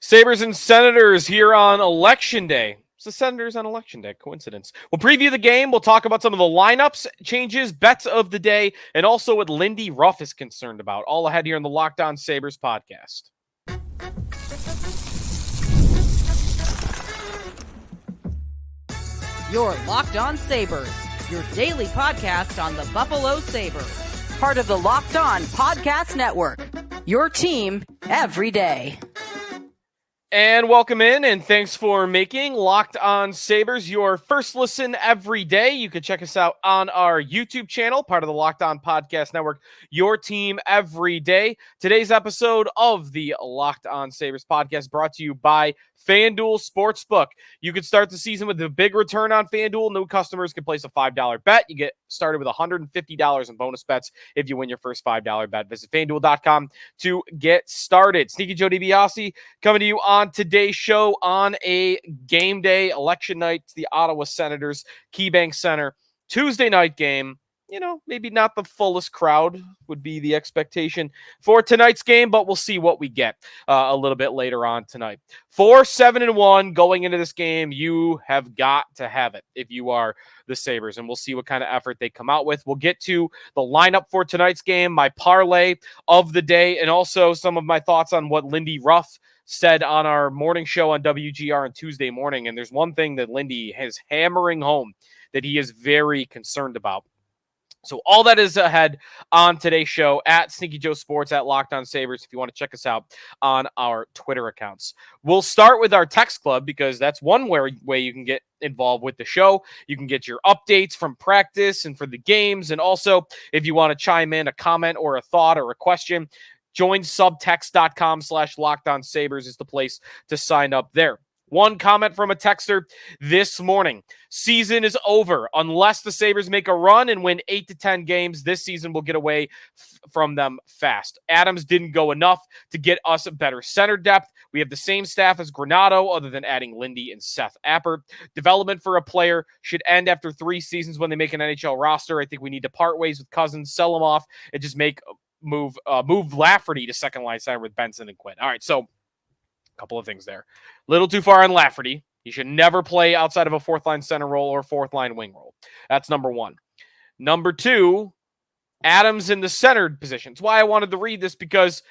Sabres and Senators here on Election Day. It's the Senators on Election Day. Coincidence. We'll preview the game. We'll talk about some of the lineups, changes, bets of the day, and also what Lindy Ruff is concerned about. All ahead here in the LockOn Sabers podcast. Your Locked On Sabres, your daily podcast on the Buffalo Sabres. Part of the Locked On Podcast Network, your team every day. And welcome in, and thanks for making Locked On Sabres your first listen every day. You can check us out on our YouTube channel, part of the Locked On Podcast Network, your team every day. Today's episode of the Locked On Sabres podcast brought to you by FanDuel Sportsbook. You can start the season with a big return on FanDuel. New customers can place a $5 bet. You get started with $150 in bonus bets if you win your first $5 bet. Visit FanDuel.com to get started. Sneaky Joe DiBiase coming to you on today's show on a game day, election night. It's the Ottawa Senators, KeyBank Center, Tuesday night game. You know, maybe not the fullest crowd would be the expectation for tonight's game, but we'll see what we get a little bit later on tonight. 4-7-1 going into this game. You have got to have it if you are the Sabres, and we'll see what kind of effort they come out with. We'll get to the lineup for tonight's game, my parlay of the day, and also some of my thoughts on what Lindy Ruff said on our morning show on WGR on Tuesday morning. And there's one thing that Lindy is hammering home that he is very concerned about. So all that is ahead on today's show at Sneaky Joe Sports, at Locked On Sabres, if you want to check us out on our Twitter accounts. We'll start with our text club because that's one way you can get involved with the show. You can get your updates from practice and for the games. And also, if you want to chime in a comment or a thought or a question, join subtext.com/LockedOnSabres is the place to sign up there. One comment from a texter this morning. Season is over. Unless the Sabres make a run and win 8 to 10 games, this season will get away from them fast. Adams didn't go enough to get us a better center depth. We have the same staff as Granato other than adding Lindy and Seth Appert. Development for a player should end after 3 seasons when they make an NHL roster. I think we need to part ways with Cousins, sell him off, and just move Lafferty to second line center with Benson and Quinn. All right, so couple of things there. Little too far on Lafferty. He should never play outside of a fourth line center role or fourth line wing role. That's number one. Number two, Adams in the centered position. That's why I wanted to read this, because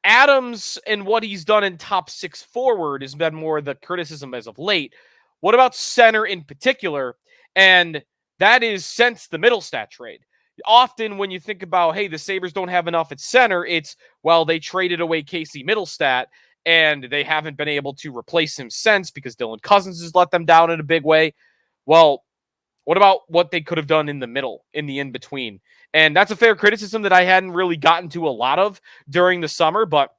Adams and what he's done in top six forward has been more the criticism as of late. What about center in particular? And that is since the Middlestat trade. Often when you think about, hey, the Sabres don't have enough at center, it's, well, they traded away Casey Middlestat, and they haven't been able to replace him since because Dylan Cousins has let them down in a big way. Well, what about what they could have done in the middle, in the in-between? And that's a fair criticism that I hadn't really gotten to a lot of during the summer. But,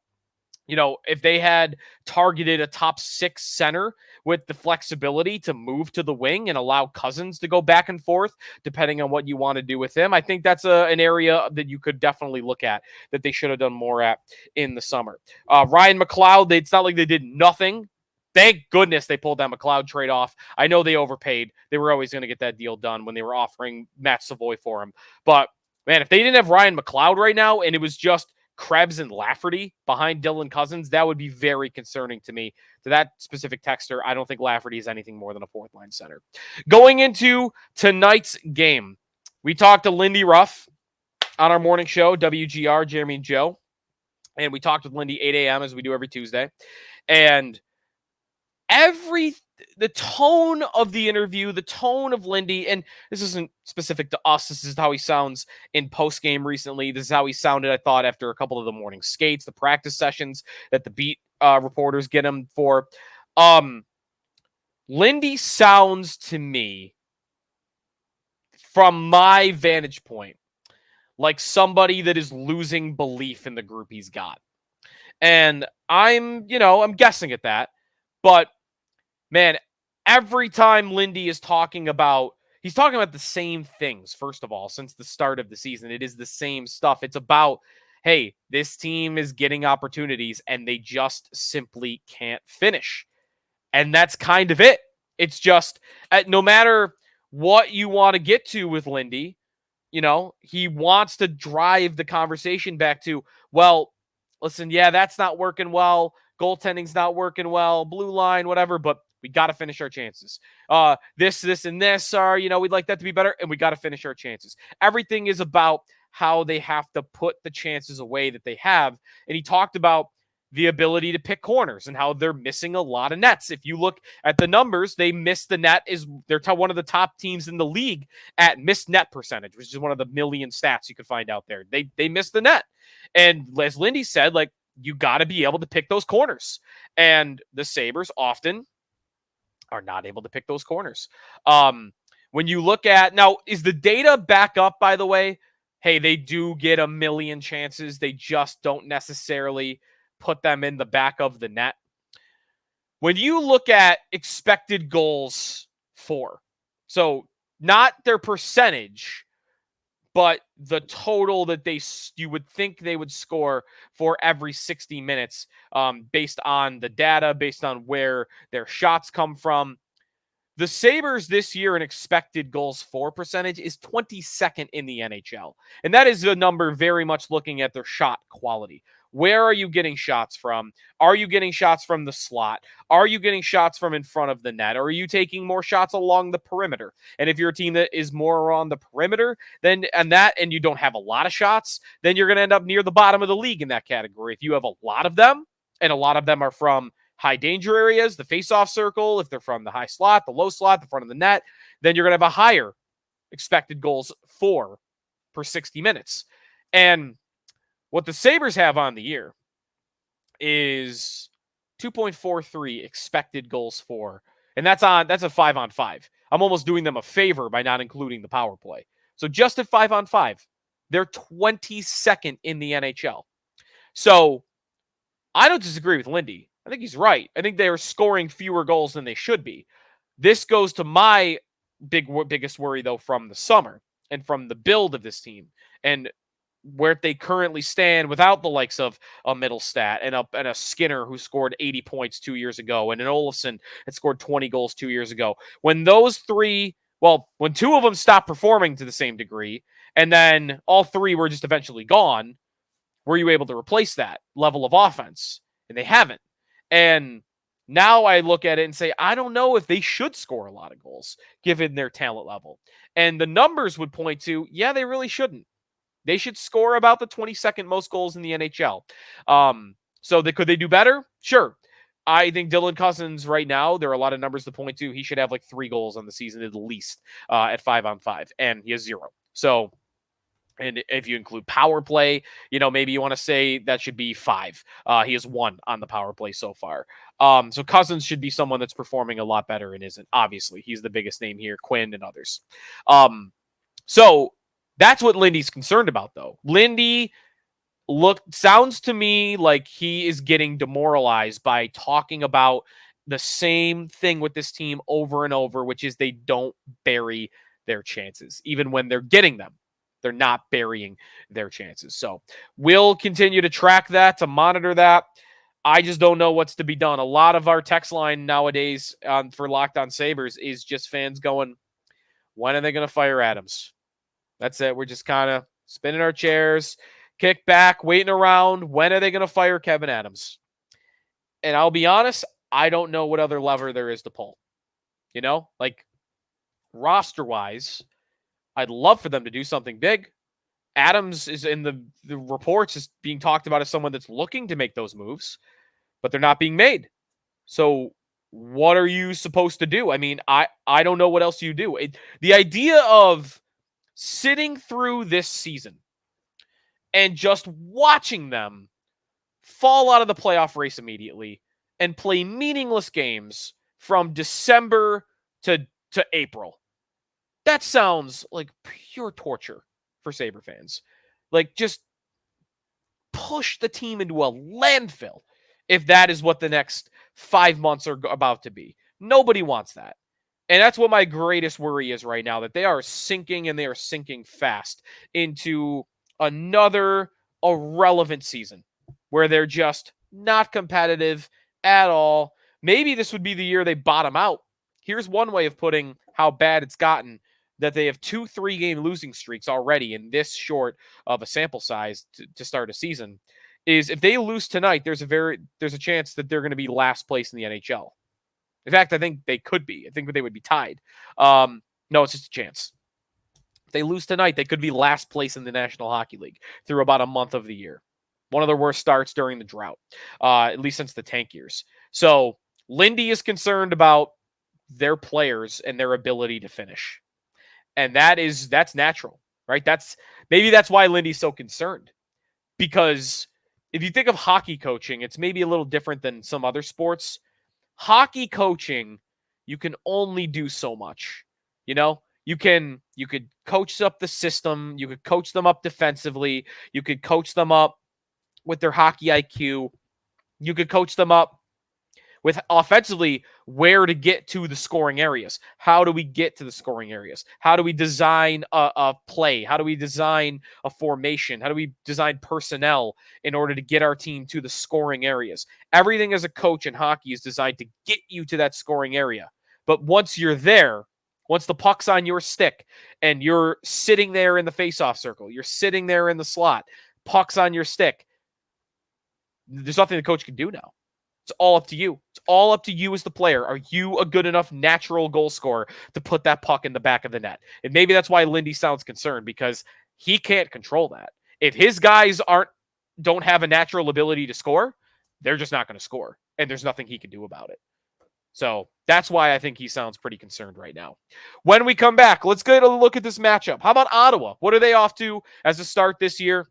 you know, if they had targeted a top six center with the flexibility to move to the wing and allow Cousins to go back and forth, depending on what you want to do with him, I think that's an area that you could definitely look at that they should have done more at in the summer. Ryan McLeod, it's not like they did nothing. Thank goodness they pulled that McLeod trade off. I know they overpaid. They were always going to get that deal done when they were offering Matt Savoy for him. But, man, if they didn't have Ryan McLeod right now and it was just Krebs and Lafferty behind Dylan Cousins, that would be very concerning to me. To that specific texter, I don't think Lafferty is anything more than a fourth line center. Going into tonight's game, we talked to Lindy Ruff on our morning show, WGR, Jeremy and Joe. And we talked with Lindy 8 a.m. as we do every Tuesday. And the tone of the interview, the tone of Lindy, and this isn't specific to us. This is how he sounds in post-game recently. This is how he sounded, I thought, after a couple of the morning skates, the practice sessions that the beat reporters get him for. Lindy sounds to me, from my vantage point, like somebody that is losing belief in the group he's got. And I'm guessing at that. But, man, every time Lindy is talking about, he's talking about the same things, first of all, since the start of the season. It is the same stuff. It's about, hey, this team is getting opportunities and they just simply can't finish. And that's kind of it. It's just, no matter what you want to get to with Lindy, he wants to drive the conversation back to, well, listen, yeah, that's not working well. Goaltending's not working well. Blue line, whatever, but we got to finish our chances. This, and this are, we'd like that to be better, and we got to finish our chances. Everything is about how they have to put the chances away that they have. And he talked about the ability to pick corners and how they're missing a lot of nets. If you look at the numbers, they missed the net. They're one of the top teams in the league at missed net percentage, which is one of the million stats you could find out there. They missed the net. And as Lindy said, like, you got to be able to pick those corners. And the Sabres often are not able to pick those corners. When you look at, now, is the data back up, by the way? Hey, they do get a million chances. They just don't necessarily put them in the back of the net. When you look at expected goals for, so not their percentage, but the total that you would think they would score for every 60 minutes, based on the data, based on where their shots come from. The Sabres this year in expected goals for percentage is 22nd in the NHL. And that is a number very much looking at their shot quality. Where are you getting shots from? Are you getting shots from the slot? Are you getting shots from in front of the net? Or are you taking more shots along the perimeter? And if you're a team that is more on the perimeter, and you don't have a lot of shots, then you're going to end up near the bottom of the league in that category. If you have a lot of them, and a lot of them are from high danger areas, the face-off circle, if they're from the high slot, the low slot, the front of the net, then you're going to have a higher expected goals for per 60 minutes. And what the Sabres have on the year is 2.43 expected goals for, and that's a 5-on-5. I'm almost doing them a favor by not including the power play. So just at 5-on-5, they're 22nd in the NHL. So I don't disagree with Lindy. I think he's right. I think they are scoring fewer goals than they should be. This goes to my biggest worry, though, from the summer and from the build of this team and where they currently stand without the likes of a Middlestat and a Skinner who scored 80 points 2 years ago and an Olofsson that scored 20 goals 2 years ago. When those three, when two of them stopped performing to the same degree and then all three were just eventually gone, were you able to replace that level of offense? And they haven't. And now I look at it and say, I don't know if they should score a lot of goals given their talent level. And the numbers would point to, yeah, they really shouldn't. They should score about the 22nd most goals in the NHL. Could they do better? Sure. I think Dylan Cousins right now, there are a lot of numbers to point to. He should have like 3 goals on the season at least at 5-on-5, and he has 0. So, and if you include power play, maybe you want to say that should be 5. He has 1 on the power play so far. So Cousins should be someone that's performing a lot better and isn't. Obviously, he's the biggest name here, Quinn and others. So that's what Lindy's concerned about, though. Lindy sounds to me like he is getting demoralized by talking about the same thing with this team over and over, which is they don't bury their chances. Even when they're getting them, they're not burying their chances. So we'll continue to track that, to monitor that. I just don't know what's to be done. A lot of our text line nowadays for LockOn Sabers is just fans going, when are they going to fire Adams? That's it. We're just kind of spinning our chairs, kick back, waiting around. When are they going to fire Kevin Adams? And I'll be honest, I don't know what other lever there is to pull. Like roster-wise, I'd love for them to do something big. Adams is in the reports is being talked about as someone that's looking to make those moves, but they're not being made. So what are you supposed to do? I mean, I don't know what else you do. The idea of sitting through this season and just watching them fall out of the playoff race immediately and play meaningless games from December to April. That sounds like pure torture for Sabre fans. Like, just push the team into a landfill if that is what the next 5 months are about to be. Nobody wants that. And that's what my greatest worry is right now, that they are sinking, and they are sinking fast into another irrelevant season where they're just not competitive at all. Maybe this would be the year they bottom out. Here's one way of putting how bad it's gotten, that they have 2 3-game losing streaks already in this short of a sample size to start a season. is if they lose tonight, there's a chance that they're going to be last place in the NHL. In fact, I think they could be. I think they would be tied. No, it's just a chance. If they lose tonight, they could be last place in the National Hockey League through about a month of the year. One of their worst starts during the drought, at least since the tank years. So Lindy is concerned about their players and their ability to finish. And that's natural, right? That's why Lindy's so concerned. Because if you think of hockey coaching, it's maybe a little different than some other sports. Hockey coaching, you can only do so much. You know, you could coach up the system, you could coach them up defensively, you could coach them up with their hockey IQ, you could coach them up with offensively where to get to the scoring areas. How do we get to the scoring areas? How do we design a play? How do we design a formation? How do we design personnel in order to get our team to the scoring areas? Everything as a coach in hockey is designed to get you to that scoring area. But once you're there, once the puck's on your stick and you're sitting there in the faceoff circle, you're sitting there in the slot, puck's on your stick, there's nothing the coach can do now. It's all up to you. It's all up to you as the player. Are you a good enough natural goal scorer to put that puck in the back of the net? And maybe that's why Lindy sounds concerned, because he can't control that. If his guys don't have a natural ability to score, they're just not going to score. And there's nothing he can do about it. So that's why I think he sounds pretty concerned right now. When we come back, let's get a look at this matchup. How about Ottawa? What are they off to as a start this year?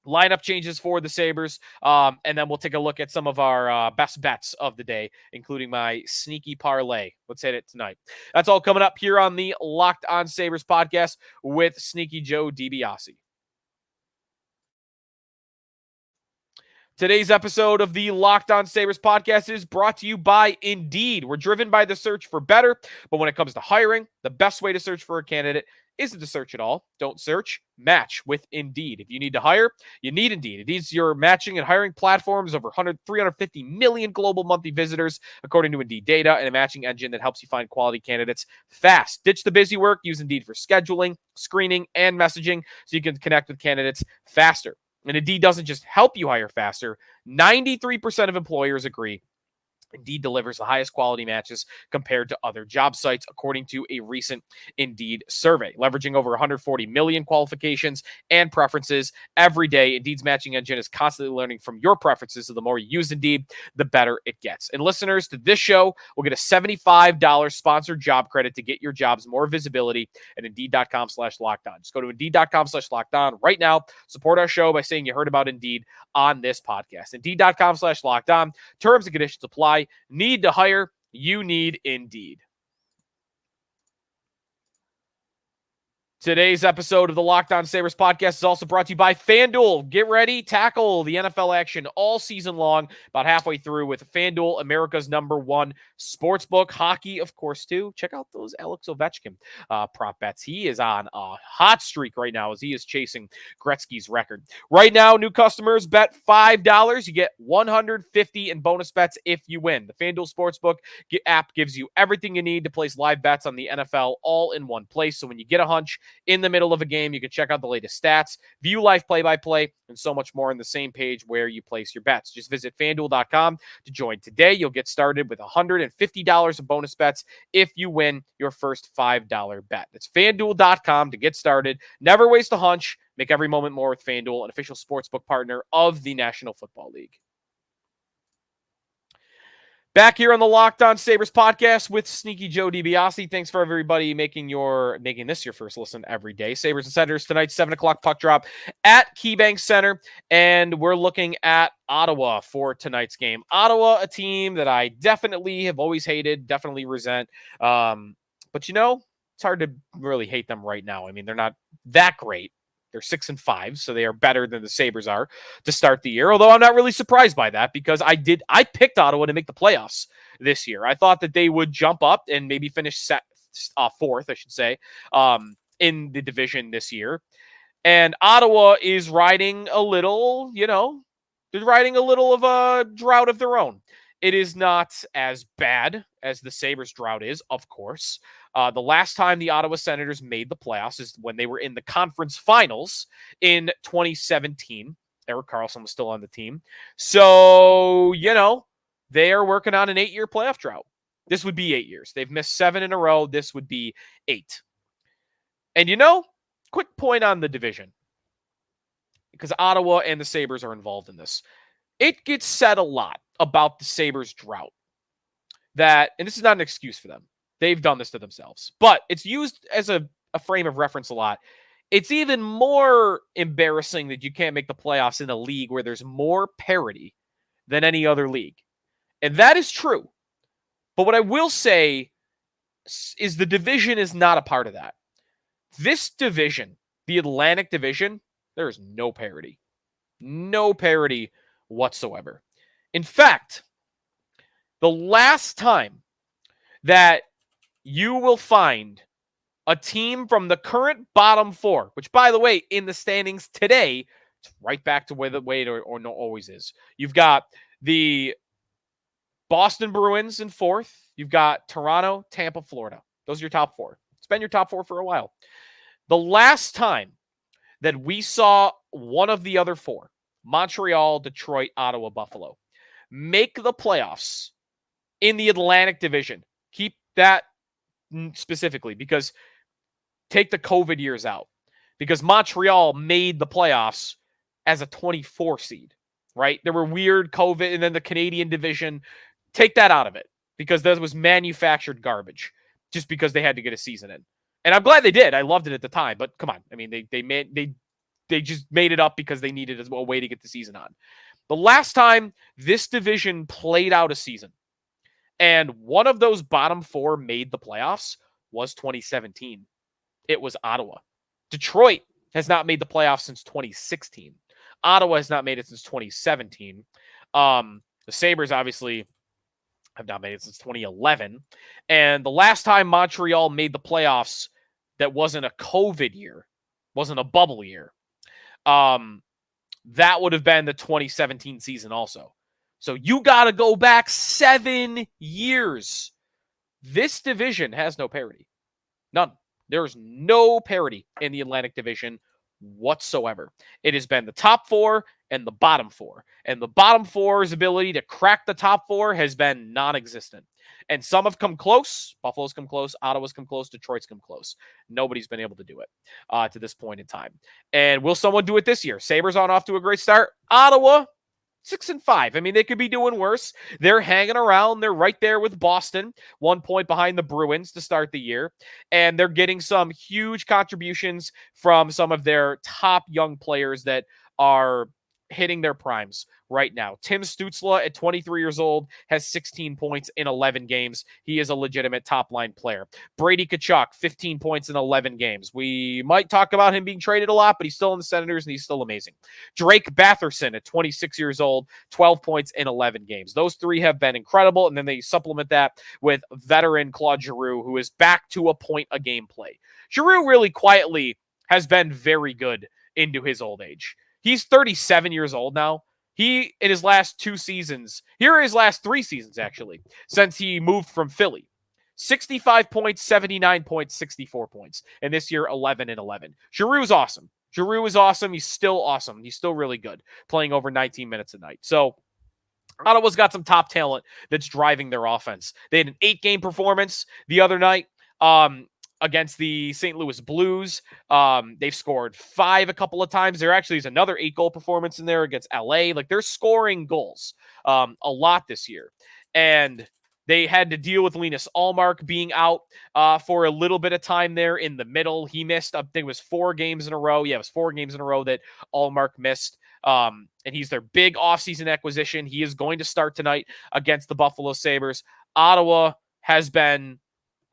Lineup changes for the Sabres, and then we'll take a look at some of our best bets of the day, including my sneaky parlay. Let's hit it tonight. That's all coming up here on the Locked On Sabres podcast with Sneaky Joe DiBiase. Today's episode of the Locked On Sabres podcast is brought to you by Indeed. We're driven by the search for better, but when it comes to hiring, the best way to search for a candidate isn't to search at all. Don't search, match with Indeed. If you need to hire, you need Indeed. Indeed's your matching and hiring platforms, over 350 million global monthly visitors, according to Indeed data, and a matching engine that helps you find quality candidates fast. Ditch the busy work. Use Indeed for scheduling, screening, and messaging so you can connect with candidates faster. And Indeed doesn't just help you hire faster. 93% of employers agree Indeed delivers the highest quality matches compared to other job sites, according to a recent Indeed survey. Leveraging over 140 million qualifications and preferences every day, Indeed's matching engine is constantly learning from your preferences, so the more you use Indeed, the better it gets. And listeners to this show will get a $75 sponsored job credit to get your jobs more visibility at Indeed.com/lockedon. Just go to Indeed.com/lockedon right now. Support our show by saying you heard about Indeed on this podcast. Indeed.com/lockedon. Terms and conditions apply. Need to hire? You need Indeed. Today's episode of the Locked On Sabres podcast is also brought to you by FanDuel. Get ready, tackle the NFL action all season long, about halfway through with FanDuel, America's #1 sportsbook. Hockey, of course, too. Check out those Alex Ovechkin prop bets. He is on a hot streak right now as he is chasing Gretzky's record. Right now, new customers bet $5. You get $150 in bonus bets if you win. The FanDuel Sportsbook app gives you everything you need to place live bets on the NFL all in one place. So when you get a hunch in the middle of a game, you can check out the latest stats, view live play-by-play, and so much more on the same page where you place your bets. Just visit FanDuel.com to join today. You'll get started with $150 of bonus bets if you win your first $5 bet. That's FanDuel.com to get started. Never waste a hunch. Make every moment more with FanDuel, an official sportsbook partner of the National Football League. Back here on the Locked On Sabres podcast with Sneaky Joe DiBiase. Thanks for everybody making this your first listen every day. Sabres and Senators tonight, 7 o'clock puck drop at KeyBank Center. And we're looking at Ottawa for tonight's game. Ottawa, a team that I definitely have always hated, definitely resent. But it's hard to really hate them right now. I mean, they're not that great. They're 6-5, so they are better than the Sabres are to start the year. Although I'm not really surprised by that, because I picked Ottawa to make the playoffs this year. I thought that they would jump up and maybe finish fourth, I should say, in the division this year. And Ottawa is riding a little, they're riding a little of a drought of their own. It is not as bad as the Sabres drought is, of course. The last time the Ottawa Senators made the playoffs is when they were in the conference finals in 2017. Erik Karlsson was still on the team. So, they are working on an 8-year playoff drought. This would be 8 years. They've missed 7 in a row. This would be 8. And quick point on the division, because Ottawa and the Sabres are involved in this. It gets said a lot about the Sabres drought and this is not an excuse for them. They've done this to themselves, but it's used as a frame of reference a lot. It's even more embarrassing that you can't make the playoffs in a league where there's more parity than any other league. And that is true. But what I will say is the division is not a part of that. This division, the Atlantic Division, there is no parity. No parity whatsoever. In fact, the last time that you will find a team from the current bottom 4, which, by the way, in the standings today, it's right back to where the way it always is. You've got the Boston Bruins in 4th. You've got Toronto, Tampa, Florida. Those are your top 4. It's been your top 4 for a while. The last time that we saw one of the other 4, Montreal, Detroit, Ottawa, Buffalo, make the playoffs in the Atlantic Division. Keep that specifically, because take the COVID years out, because Montreal made the playoffs as a 24 seed, right? There were weird COVID, and then the Canadian division, take that out of it, because that was manufactured garbage just because they had to get a season in. And I'm glad they did. I loved it at the time, but come on. I mean, they just made it up because they needed a way to get the season on. The last time this division played out a season and one of those bottom 4 made the playoffs was 2017. It was Ottawa. Detroit has not made the playoffs since 2016. Ottawa has not made it since 2017. The Sabres obviously have not made it since 2011. And the last time Montreal made the playoffs that wasn't a COVID year, wasn't a bubble year, that would have been the 2017 season also. So you got to go back 7 years. This division has no parity. None. There's no parity in the Atlantic Division whatsoever. It has been the top 4 and the bottom 4. And the bottom 4's ability to crack the top 4 has been non-existent. And some have come close. Buffalo's come close. Ottawa's come close. Detroit's come close. Nobody's been able to do it to this point in time. And will someone do it this year? Sabres on off to a great start. Ottawa, 6-5. I mean, they could be doing worse. They're hanging around. They're right there with Boston, 1 point behind the Bruins to start the year. And they're getting some huge contributions from some of their top young players that are hitting their primes right now. Tim Stützle at 23 years old has 16 points in 11 games. He is a legitimate top-line player. Brady Tkachuk, 15 points in 11 games. We might talk about him being traded a lot, but he's still in the Senators, and he's still amazing. Drake Batherson at 26 years old, 12 points in 11 games. Those 3 have been incredible, and then they supplement that with veteran Claude Giroux, who is back to a point-a-game play. Giroux really quietly has been very good into his old age. He's 37 years old now. He, in his last 2 seasons, here are his last 3 seasons, actually, since he moved from Philly. 65 points, 79 points, 64 points. And this year, 11 and 11. Giroux is awesome. Giroux is awesome. He's still awesome. He's still really good, playing over 19 minutes a night. So Ottawa's got some top talent that's driving their offense. They had an 8-game performance the other night. Against the St. Louis Blues. They've scored 5 a couple of times. There actually is another 8-goal performance in there against LA. Like, they're scoring goals a lot this year. And they had to deal with Linus Ullmark being out for a little bit of time there in the middle. He missed, I think it was 4 games in a row. Yeah, it was 4 games in a row that Ullmark missed. And he's their big offseason acquisition. He is going to start tonight against the Buffalo Sabres. Ottawa has been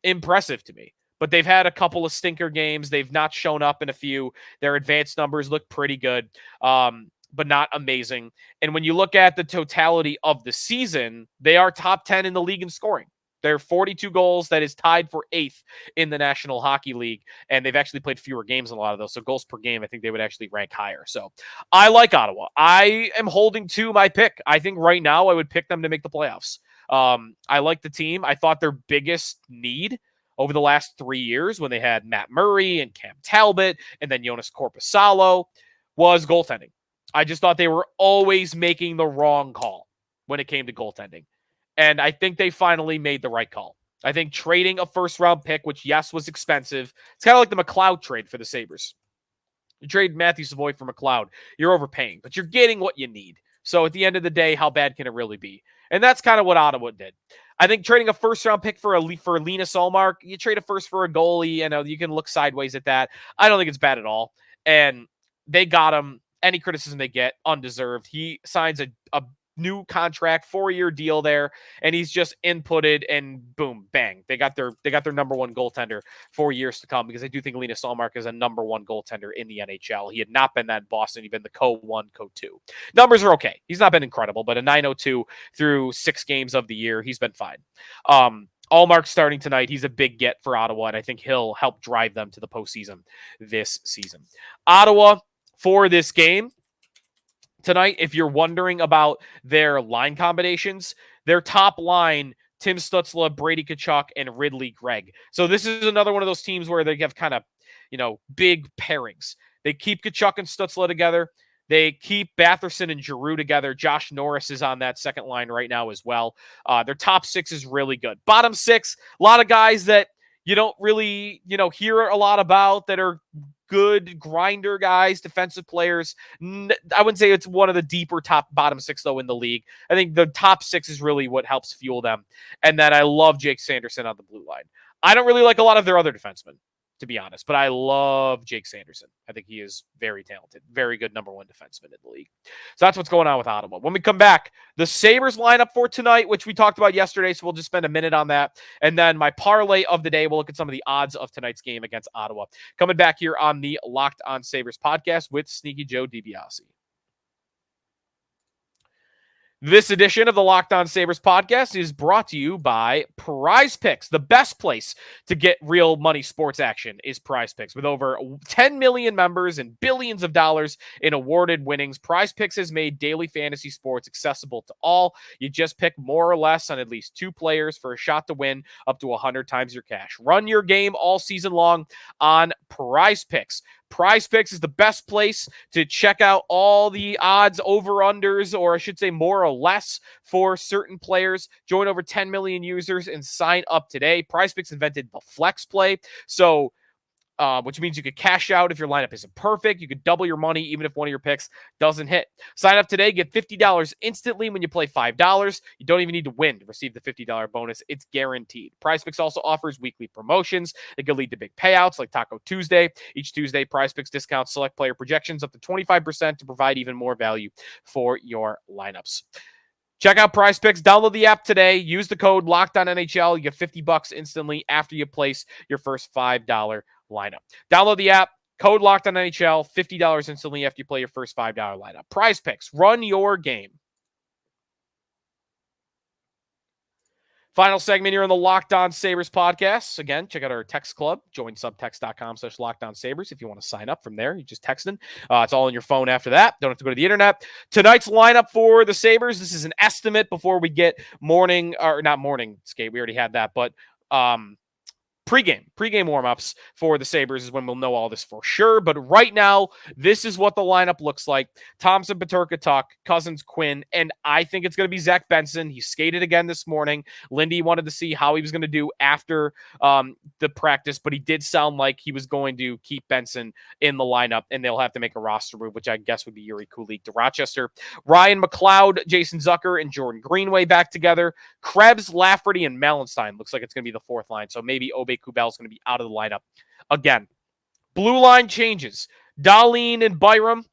impressive to me, but they've had a couple of stinker games. They've not shown up in a few. Their advanced numbers look pretty good, but not amazing. And when you look at the totality of the season, they are top 10 in the league in scoring. They're 42 goals. That is tied for 8th in the National Hockey League. And they've actually played fewer games in a lot of those. So goals per game, I think they would actually rank higher. So I like Ottawa. I am holding to my pick. I think right now I would pick them to make the playoffs. I like the team. I thought their biggest need over the last 3 years, when they had Matt Murray and Cam Talbot and then Jonas Korpisalo, was goaltending. I just thought they were always making the wrong call when it came to goaltending. And I think they finally made the right call. I think trading a first-round pick, which, yes, was expensive, it's kind of like the McLeod trade for the Sabres. You trade Matthew Savoy for McLeod, you're overpaying, but you're getting what you need. So at the end of the day, how bad can it really be? And that's kind of what Ottawa did. I think trading a first-round pick for Linus Ullmark, you trade a first for a goalie, you can look sideways at that. I don't think it's bad at all. And they got him. Any criticism they get, undeserved. He signs a new contract, 4-year deal there, and he's just inputted, and boom, bang. They got their number one goaltender for years to come, because I do think Linus Ullmark is a number one goaltender in the NHL. He had not been that in Boston. He'd been the co-1, co-2. Numbers are okay. He's not been incredible, but a 902 through 6 games of the year, he's been fine. Ullmark starting tonight. He's a big get for Ottawa, and I think he'll help drive them to the postseason this season. Ottawa, for this game tonight, if you're wondering about their line combinations, their top line, Tim Stützle, Brady Tkachuk, and Ridley Gregg. So this is another one of those teams where they have kind of, big pairings. They keep Tkachuk and Stützle together. They keep Batherson and Giroux together. Josh Norris is on that second line right now as well. Their top 6 is really good. Bottom 6, a lot of guys that you don't really, hear a lot about that are good grinder guys, defensive players. I wouldn't say it's one of the deeper bottom 6, though, in the league. I think the top 6 is really what helps fuel them. And then I love Jake Sanderson on the blue line. I don't really like a lot of their other defensemen, to be honest, but I love Jake Sanderson. I think he is very talented, very good number 1 defenseman in the league. So that's what's going on with Ottawa. When we come back, the Sabres lineup for tonight, which we talked about yesterday, so we'll just spend a minute on that. And then my parlay of the day, we'll look at some of the odds of tonight's game against Ottawa. Coming back here on the Locked On Sabres podcast with Sneaky Joe DiBiase. This edition of the Locked On Sabres podcast is brought to you by PrizePicks. The best place to get real money sports action is PrizePicks. With over 10 million members and billions of dollars in awarded winnings, PrizePicks has made daily fantasy sports accessible to all. You just pick more or less on at least 2 players for a shot to win up to 100 times your cash. Run your game all season long on PrizePicks. PrizePicks is the best place to check out all the odds, over-unders, or I should say more or less for certain players. Join over 10 million users and sign up today. PrizePicks invented the flex play, so which means you could cash out if your lineup isn't perfect. You could double your money even if one of your picks doesn't hit. Sign up today. Get $50 instantly when you play $5. You don't even need to win to receive the $50 bonus. It's guaranteed. PrizePicks also offers weekly promotions that could lead to big payouts like Taco Tuesday. Each Tuesday, PrizePicks discounts select player projections up to 25% to provide even more value for your lineups. Check out PrizePicks. Download the app today. Use the code LOCKEDONNHL. You get $50 instantly after you place your first $5 lineup. Download the app. Code LOCKEDONNHL. $50 instantly after you play your first $5 lineup. PrizePicks. Run your game. Final segment here on the Locked On Sabres podcast. Again, check out our text club. Join subtext.com/LockedOnSabres if you want to sign up from there. You just text in. It's all on your phone after that. Don't have to go to the internet. Tonight's lineup for the Sabres. This is an estimate before we get not morning skate. We already had that, but Pre-game warm-ups for the Sabres is when we'll know all this for sure. But right now, this is what the lineup looks like. Thompson, Peterka, Tuch, Cousins, Quinn, and I think it's going to be Zach Benson. He skated again this morning. Lindy wanted to see how he was going to do after the practice, but he did sound like he was going to keep Benson in the lineup, and they'll have to make a roster move, which I guess would be Yuri Kulik to Rochester. Ryan McLeod, Jason Zucker, and Jordan Greenway back together. Krebs, Lafferty, and Melanstein. Looks like it's going to be the 4th line, so maybe Obey Kubel is going to be out of the lineup. Again, blue line changes. Dahlin and Byram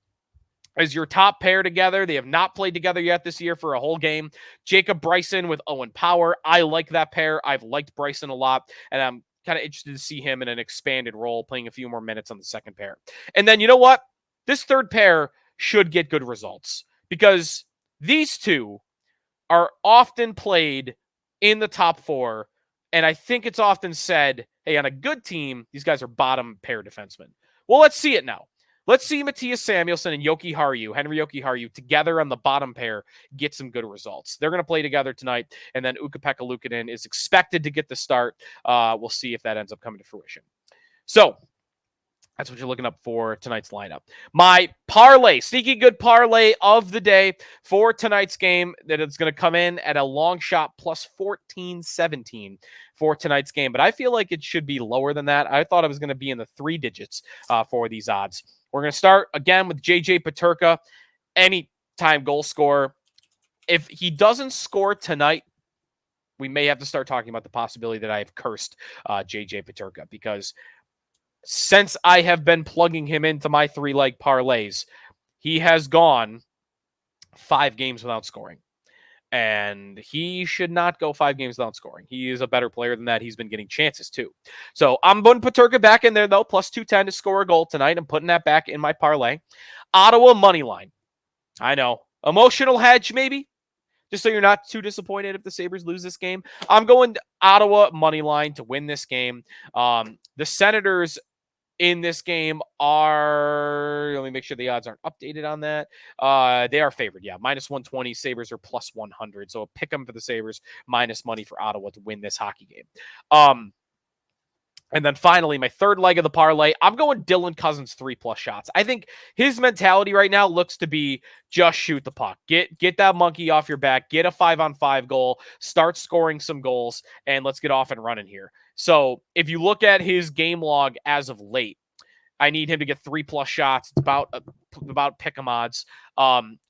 as your top pair together. They have not played together yet this year for a whole game. Jacob Bryson with Owen Power. I like that pair. I've liked Bryson a lot, and I'm kind of interested to see him in an expanded role, playing a few more minutes on the second pair. And then, you know what? This third pair should get good results because these two are often played in the top 4. And I think it's often said, hey, on a good team, these guys are bottom pair defensemen. Well, let's see it now. Let's see Matthias Samuelsson and Henry Jokiharju together on the bottom pair get some good results. They're going to play together tonight, and then Ukko-Pekka Luukkonen is expected to get the start. We'll see if that ends up coming to fruition. So That's what you're looking up for tonight's lineup. My parlay, sneaky good parlay of the day for tonight's game, that it's going to come in at a long shot plus 14-17 for tonight's game. But I feel like it should be lower than that. I thought it was going to be in the 3 digits for these odds. We're going to start again with JJ Peterka, anytime goal scorer. If he doesn't score tonight, we may have to start talking about the possibility that I have cursed JJ Peterka, because since I have been plugging him into my 3-leg parlays, he has gone 5 games without scoring. And he should not go 5 games without scoring. He is a better player than that. He's been getting chances too. So I'm putting Peterka back in there, though, plus 210 to score a goal tonight. I'm putting that back in my parlay. Ottawa money line. I know. Emotional hedge, maybe? Just so you're not too disappointed if the Sabres lose this game. I'm going Ottawa money line to win this game. The Senators in this game are, let me make sure the odds aren't updated on that. They are favored. Yeah. Minus 120. Sabres are plus 100. So pick them for the Sabres, minus money for Ottawa to win this hockey game. And then finally, my third leg of the parlay, I'm going Dylan Cozens 3+ shots. I think his mentality right now looks to be just shoot the puck. Get that monkey off your back. Get a 5-on-5 goal. Start scoring some goals, and let's get off and running here. So if you look at his game log as of late, I need him to get 3+ shots. It's about pick 'em odds.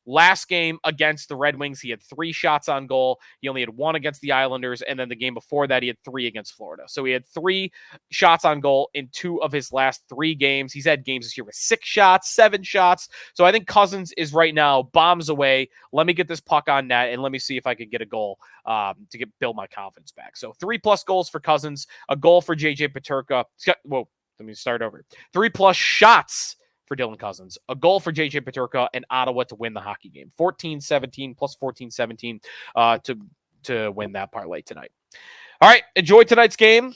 Last game against the Red Wings, he had 3 shots on goal. He only had 1 against the Islanders, and then the game before that, he had 3 against Florida. So he had 3 shots on goal in 2 of his last 3 games. He's had games this year with 6 shots, 7 shots. So I think Cozens is right now bombs away. Let me get this puck on net, and let me see if I can get a goal to build my confidence back. So 3+ goals for Cozens, a goal for JJ Peterka. Whoa. Let me start over. 3+ shots for Dylan Cozens, a goal for JJ Peterka, and Ottawa to win the hockey game. 14-17 plus 14-17 to win that parlay tonight. All right, enjoy tonight's game.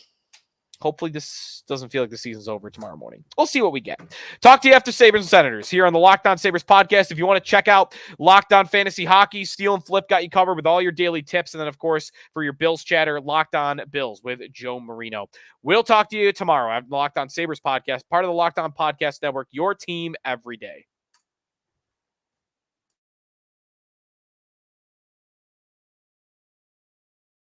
Hopefully this doesn't feel like the season's over tomorrow morning. We'll see what we get. Talk to you after Sabres and Senators here on the LockOn Sabers podcast. If you want to check out LockOn Fantasy Hockey, Steal and Flip got you covered with all your daily tips. And then, of course, for your Bills chatter, LockOn Bills with Joe Marino. We'll talk to you tomorrow on the LockOn Sabers podcast, part of the LockOn Podcast Network, your team every day.